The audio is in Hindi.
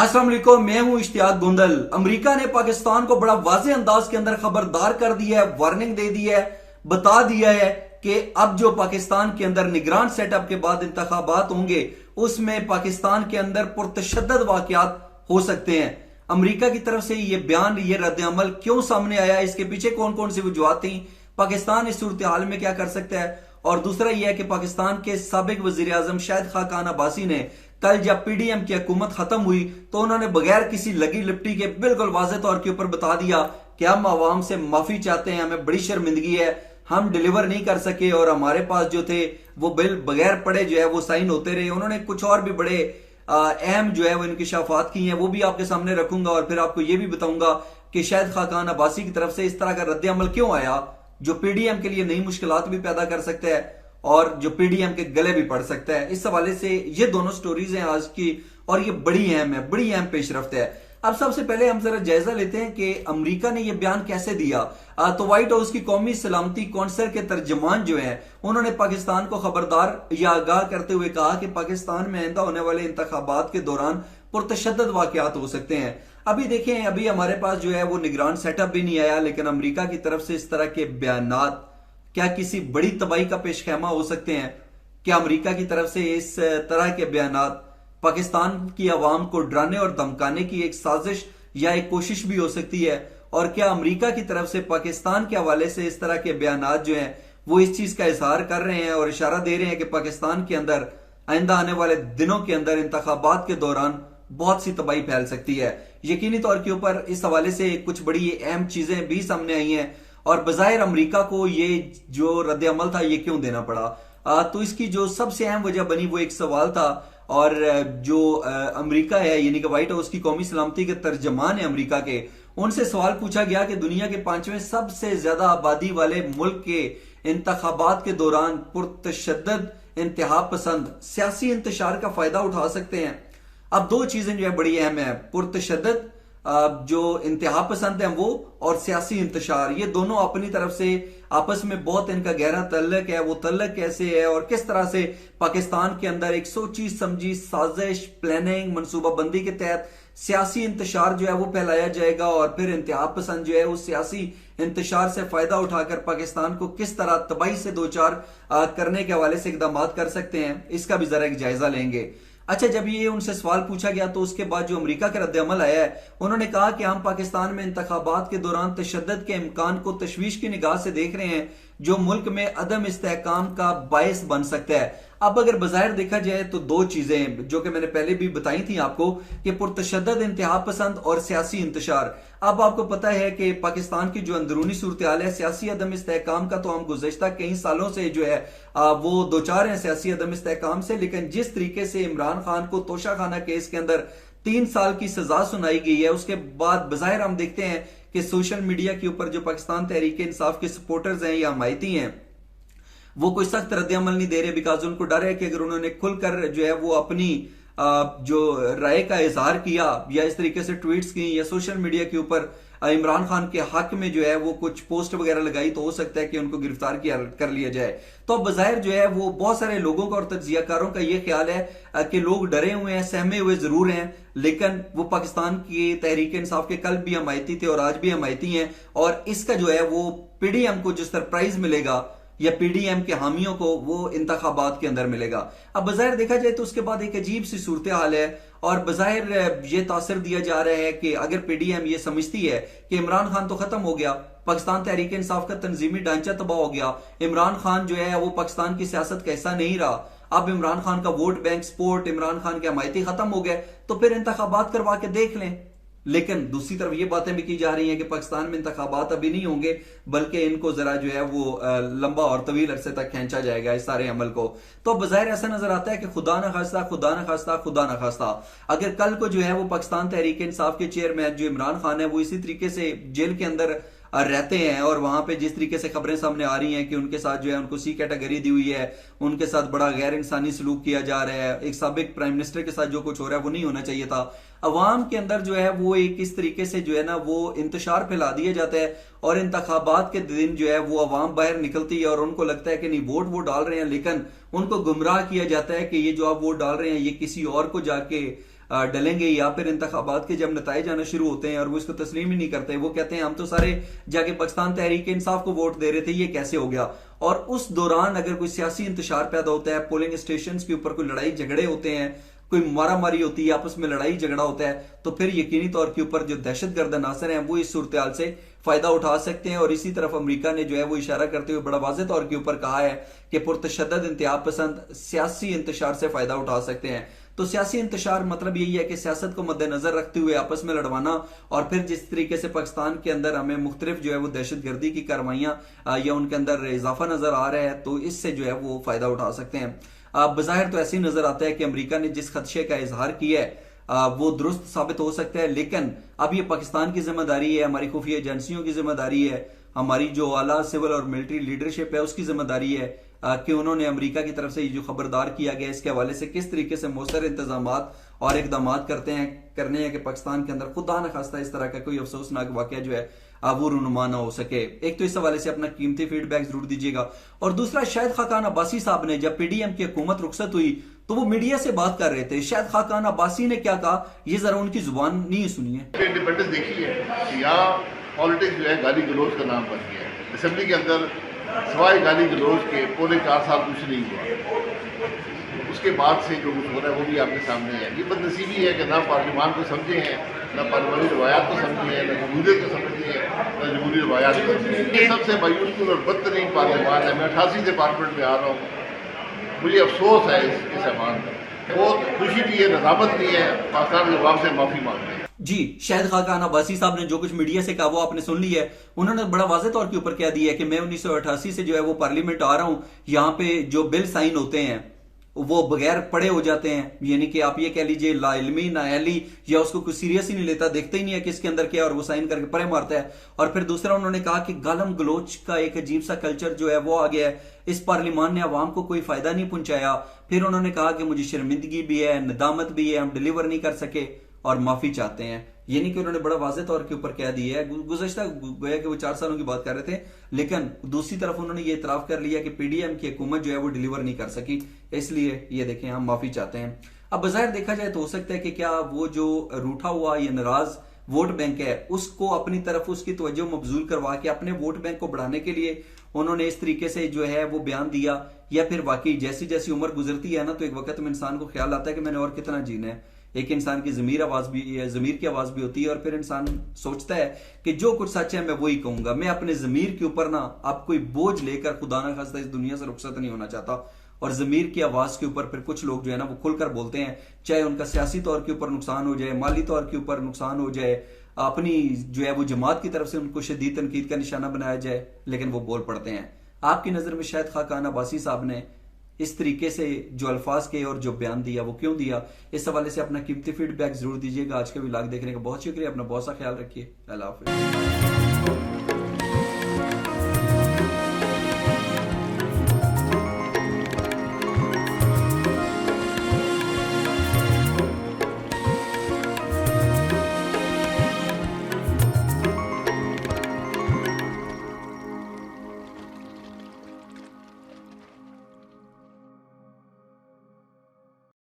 अस्सलाम वालेकुम, मैं हूं इश्तियाक गुंदल। अमेरिका ने पाकिस्तान को बड़ा वाज़ेह अंदाज के अंदर खबरदार कर दिया है, वार्निंग दे दी है, बता दिया है कि अब जो पाकिस्तान के अंदर निगरान सेटअप के बाद इंतखाबात होंगे उसमें पाकिस्तान के अंदर पुरतशद्दद वाकयात हो सकते हैं। अमेरिका की तरफ से ये बयान, ये रद्द अमल क्यों सामने आया, इसके पीछे कौन कौन सी वजूहत थी, पाकिस्तान इस सूरत हाल में क्या कर सकता है, और दूसरा यह है कि पाकिस्तान के साबिक वजीर आजम शाहिद खाकान अब्बासी ने कल जब पीडीएम की हुकूमत खत्म हुई तो उन्होंने बगैर किसी लगी लिपटी के बिल्कुल वाज़ेह तौर के ऊपर बता दिया कि हम आवाम से माफी चाहते हैं, हमें बड़ी शर्मिंदगी है, हम डिलीवर नहीं कर सके और हमारे पास जो थे वो बिल बगैर पढ़े जो है वो साइन होते रहे। उन्होंने कुछ और भी बड़े अहम जो है वो इंकिशाफात की हैं, वो भी आपके सामने रखूंगा और फिर आपको ये भी बताऊंगा कि शाहिद खाकान अब्बासी की तरफ से इस तरह का रद्द अमल क्यों आया जो पीडीएम के लिए नई मुश्किलात भी पैदा कर सकता है और जो पीडीएम के गले भी पड़ सकता है। इस हवाले से ये दोनों स्टोरीज हैं आज की और ये बड़ी अहम है, बड़ी अहम पेशरफ्त है। अब सबसे पहले हम जरा जायजा लेते हैं कि अमेरिका ने यह बयान कैसे दिया। तो व्हाइट हाउस की कौमी सलामती कौंसिल के तर्जमान जो है उन्होंने पाकिस्तान को खबरदार या आगाह करते हुए कहा कि पाकिस्तान में आइंदा होने वाले इंतखाबात के दौरान पुरतशद्दद वाकयात हो सकते हैं। अभी देखें, अभी हमारे पास जो है वो निगरान सेटअप भी नहीं आया, लेकिन अमेरिका की तरफ से इस तरह के बयानात क्या किसी बड़ी तबाही का पेशखेमा हो सकते हैं? क्या अमेरिका की तरफ से इस तरह के बयानात पाकिस्तान की आवाम को डराने और धमकाने की एक साजिश या एक कोशिश भी हो सकती है? और क्या अमेरिका की तरफ से पाकिस्तान के हवाले से इस तरह के बयानात जो हैं वो इस चीज का इजहार कर रहे हैं और इशारा दे रहे हैं कि पाकिस्तान के अंदर आइंदा आने वाले दिनों के अंदर इंतखाबात के दौरान बहुत सी तबाही फैल सकती है? यकीनी तौर के ऊपर इस हवाले से कुछ बड़ी अहम चीजें भी सामने आई हैं और बज़ाहिर अमेरिका को ये जो रद्द अमल था ये क्यों देना पड़ा। तो इसकी जो सबसे अहम वजह बनी वो एक सवाल था और जो अमेरिका है यानी कि व्हाइट हाउस की कौमी सलामती के तर्जमान है अमेरिका के, उनसे सवाल पूछा गया कि दुनिया के 5वें सबसे ज्यादा आबादी वाले मुल्क के इंतखाबात के दौरान पुरतशद्दद इंतहा पसंद सियासी इंतशार का फायदा उठा सकते हैं। अब दो चीजें जो है बड़ी अहम है, पुरतशद्दद जो इंतहा पसंद है वो और सियासी इंतशार, ये दोनों अपनी तरफ से आपस में बहुत इनका गहरा तल्लक है। वो तल्लक कैसे है और किस तरह से पाकिस्तान के अंदर एक सोची समझी साजिश, प्लानिंग, मनसूबाबंदी के तहत सियासी इंतशार जो है वो फैलाया जाएगा और फिर इंतहा पसंद जो है उस सियासी इंतशार से फायदा उठाकर पाकिस्तान को किस तरह तबाही से दो चार करने के हवाले से इकदाम कर सकते हैं, इसका भी जरा एक जायजा लेंगे। अच्छा, जब ये उनसे सवाल पूछा गया तो उसके बाद जो अमेरिका का रद्द अमल आया है, उन्होंने कहा कि हम पाकिस्तान में इंतखाबात के दौरान तशद्दुद के इम्कान को तशवीश की निगाह से देख रहे हैं जो मुल्क में अदम इस्तेहकाम का बायस बन सकता है। अब अगर बाज़ाहिर देखा जाए तो दो चीजें जो कि मैंने पहले भी बताई थी आपको कि पुरतशद्दद इंतहा पसंद और सियासी इंतशार। अब आपको पता है कि पाकिस्तान की जो अंदरूनी सूरत हाल है, सियासी अदम इस्तेहकाम का तो हम गुज़श्ता कई सालों से जो है वो दो चार हैं सियासी अदम इस्तेहकाम से, लेकिन जिस तरीके से इमरान खान को तोशाखाना केस के अंदर 3 साल की सजा सुनाई गई है, उसके बाद बाज़ाहिर हम देखते हैं कि सोशल मीडिया के ऊपर जो पाकिस्तान तहरीक इंसाफ के सपोर्टर्स हैं या हमायती हैं वो कोई सख्त रद्द अमल नहीं दे रहे, बिकॉज उनको डर है कि अगर उन्होंने खुलकर जो है वो अपनी जो राय का इजहार किया या इस तरीके से ट्वीट्स की या सोशल मीडिया के ऊपर इमरान खान के हक में जो है वो कुछ पोस्ट वगैरह लगाई तो हो सकता है कि उनको गिरफ्तार किया कर लिया जाए। तो अब बज़ाहिर जो है वो बहुत सारे लोगों का और तज्जियाकारों का ये ख्याल है कि लोग डरे हुए हैं, सहमे हुए जरूर हैं, लेकिन वो पाकिस्तान की तहरीक इंसाफ के कल भी हमायती थे और आज भी हमायती हैं और इसका जो है वो पीडीएम को जो सरप्राइज मिलेगा या पीडीएम के हामियों को वो इंतखाबात के अंदर मिलेगा। अब बज़ाहिर देखा जाए तो उसके बाद एक अजीब सी सूरत हाल है और बज़ाहिर ये तासर दिया जा रहा है कि अगर पीडीएम ये समझती है कि इमरान खान तो खत्म हो गया, पाकिस्तान तहरीक इंसाफ का तंजीमी ढांचा तबाह हो गया, इमरान खान जो है वो पाकिस्तान की सियासत का हिस्सा नहीं रहा, अब इमरान खान का vote bank support, Imran Khan के हमायती खत्म हो गए, तो फिर इंतखाबात करवा के देख लें। लेकिन दूसरी तरफ ये बातें भी की जा रही हैं कि पाकिस्तान में इंतखाबात अभी नहीं होंगे बल्कि इनको जरा जो है वो लंबा और तवील अरसे तक खींचा जाएगा इस सारे अमल को। तो बज़ाहिर ऐसा नजर आता है कि खुदा न खास्ता, खुदा न खास्ता, खुदा न खास्ता अगर कल को जो है वो पाकिस्तान तहरीक इंसाफ के चेयरमैन जो इमरान खान है वो इसी तरीके से जेल के अंदर रहते हैं और वहां पे जिस तरीके से खबरें सामने आ रही हैं कि उनके साथ जो है उनको सी कैटेगरी दी हुई है, उनके साथ बड़ा गैर इंसानी सलूक किया जा रहा है, एक साबिक प्राइम मिनिस्टर के साथ जो कुछ हो रहा है वो नहीं होना चाहिए था, अवाम के अंदर जो है वो एक इस तरीके से जो है ना वो इंतशार फैला दिया जाता है और इंतखाबात के दिन जो है वो अवाम बाहर निकलती है और उनको लगता है कि नहीं वोट वो डाल रहे हैं, लेकिन उनको गुमराह किया जाता है कि ये जो आप वोट डाल रहे हैं ये किसी और को जाके डलेंगे, या फिर इंतखाबात के जब नताइज आना शुरू होते हैं और वो इसको तस्लीम ही नहीं करते, वो कहते हैं हम तो सारे जाके पाकिस्तान तहरीक इंसाफ को वोट दे रहे थे, ये कैसे हो गया। और उस दौरान अगर कोई सियासी इंतशार पैदा होता है, पोलिंग स्टेशन के ऊपर कोई लड़ाई झगड़े होते हैं, कोई मारा मारी होती है, आपस में लड़ाई झगड़ा होता है, तो फिर यकीनी तौर के ऊपर जो दहशतगर्द अनासर हैं वो इस सूरत से फायदा उठा सकते हैं। और इसी तरफ अमेरिका ने जो है वो इशारा करते हुए बड़ा वाज़ेह तौर के ऊपर कहा है कि पुरतशद्दद इंतहा पसंद सियासी इंतशार से फायदा उठा सकते हैं। तो सियासी इंतशार मतलब यही है कि सियासत को मद्देनजर रखते हुए आपस में लड़वाना, और फिर जिस तरीके से पाकिस्तान के अंदर हमें मुख्तलिफ जो है वो दहशतगर्दी की कार्रवाइयां या उनके अंदर इजाफा नजर आ रहा है, तो इससे जो है वो फायदा उठा सकते हैं। बज़ाहिर तो ऐसे ही नजर आता है कि अमेरिका ने जिस खदशे का इजहार किया है वो दुरुस्त साबित हो सकता है, लेकिन अब ये पाकिस्तान की जिम्मेदारी है, हमारी खुफिया एजेंसियों की जिम्मेदारी है, हमारी जो आला सिविल और मिलिट्री लीडरशिप है उसकी जिम्मेदारी है कि उन्होंने अमेरिका की तरफ से जो खबरदार किया गया इसके हवाले से किस तरीके से मौसर इंतजाम और इकदाम करने हैं कि पाकिस्तान के अंदर खुदा न खास्ता इस तरह का कोई अफसोसनाक वाकया जो है वो रूनुमा ना हो सके। एक तो इस हवाले से अपना कीमती फीडबैक जरूर दीजिएगा। और दूसरा, शाहिद खाकान अब्बासी साहब ने जब पीडीएम की हुकूमत रुखसत हुई तो वो मीडिया से बात कर रहे थे, शाहिद खाकान अब्बासी ने क्या कहा, ये जरा उनकी जुबान नहीं सुनिए। इंडिपेंडेंस देखी है, यहाँ पॉलिटिक्स जो है गाली गलौज का नाम बन गया है। असेंबली के अंदर सवाए गाली गलौज के पौने 4 साल कुछ नहीं हुआ, उसके बाद से जो कुछ हो रहा है वो भी आपके सामने है। ये बदनसीबी है कि ना पार्लियामान को समझे हैं, ना पार्लियामानी रवायात को समझे हैं, ना जमहूरियत को समझे हैं, ना जमहूरी रवायात को समझे हैं। ये सबसे मायूस और बदतरीन पार्लियामान है। मैं 88 से पार्लियामेंट में आ रहा हूँ, मुझे अफसोस है इस ऐवान का। बहुत खुशी भी है, नज़ामत भी है, पाकिस्तान के अवाम से माफ़ी मांगते हैं। जी, शाहिद खाकान अब्बासी साहब ने जो कुछ मीडिया से कहा वो आपने सुन लिया है। उन्होंने बड़ा वाज़ेह तौर के ऊपर कह दिया है कि मैं 1988 से जो है वो पार्लियामेंट आ रहा हूं, यहाँ पे जो बिल साइन होते हैं वो बगैर पढ़े हो जाते हैं, यानी कि आप ये कह लीजिए लाइल्मी नायली, या उसको कुछ सीरियस ही नहीं लेता, देखते ही नहीं है किसके अंदर क्या, और वो साइन करके परे मारता है। और फिर दूसरा उन्होंने कहा कि गालम गलोच का एक अजीब सा कल्चर जो है वो आ गया है, इस पार्लियामान ने अवाम को कोई फायदा नहीं पहुंचाया। फिर उन्होंने कहा कि मुझे शर्मिंदगी भी है, नदामत भी है, हम डिलीवर नहीं कर सके और माफी चाहते हैं। यानी कि उन्होंने बड़ा वाज़ेह तौर के ऊपर कह दिया है। गुज़श्ता गोया कि वो 4 सालों की बात कर रहे थे, लेकिन दूसरी तरफ उन्होंने ये इतराफ कर लिया कि पीडीएम की हुकूमत जो है वो डिलीवर नहीं कर सकी, इसलिए ये देखें हम माफी चाहते हैं। अब बज़ाहिर देखा जाए तो हो सकता है कि क्या वो जो रूठा हुआ या नाराज वोट बैंक है उसको अपनी तरफ उसकी तवज्जो मबजूल करवा के अपने वोट बैंक को बढ़ाने के लिए उन्होंने इस तरीके से जो है वो बयान दिया, या फिर वाकई जैसी जैसी उम्र गुजरती है ना तो एक वक्त में इंसान को ख्याल आता है कि मैंने और कितना जीना है। एक इंसान की ज़मीर की आवाज भी होती है, और फिर इंसान सोचता है कि जो कुछ सच है मैं वही कहूंगा। मैं अपने ज़मीर के ऊपर ना अब कोई बोझ लेकर खुदा ना खास्ता इस दुनिया से रुखसत नहीं होना चाहता। और ज़मीर की आवाज के ऊपर फिर कुछ लोग जो है ना वो खुलकर बोलते हैं, चाहे उनका सियासी तौर के ऊपर नुकसान हो जाए, माली तौर के ऊपर नुकसान हो जाए, अपनी जो है वो जमात की तरफ से उनको शदीद तनकीद का निशाना बनाया जाए, लेकिन वो बोल पड़ते हैं। आपकी नजर में शाहिद खाकान अब्बासी साहब ने इस तरीके से जो अल्फाज के और जो बयान दिया वो क्यों दिया, इस हवाले से अपना कीमती फीडबैक जरूर दीजिएगा। आज का व्लॉग देखने का बहुत शुक्रिया, अपना बहुत सा ख्याल रखिए। अल्लाह हाफिज़।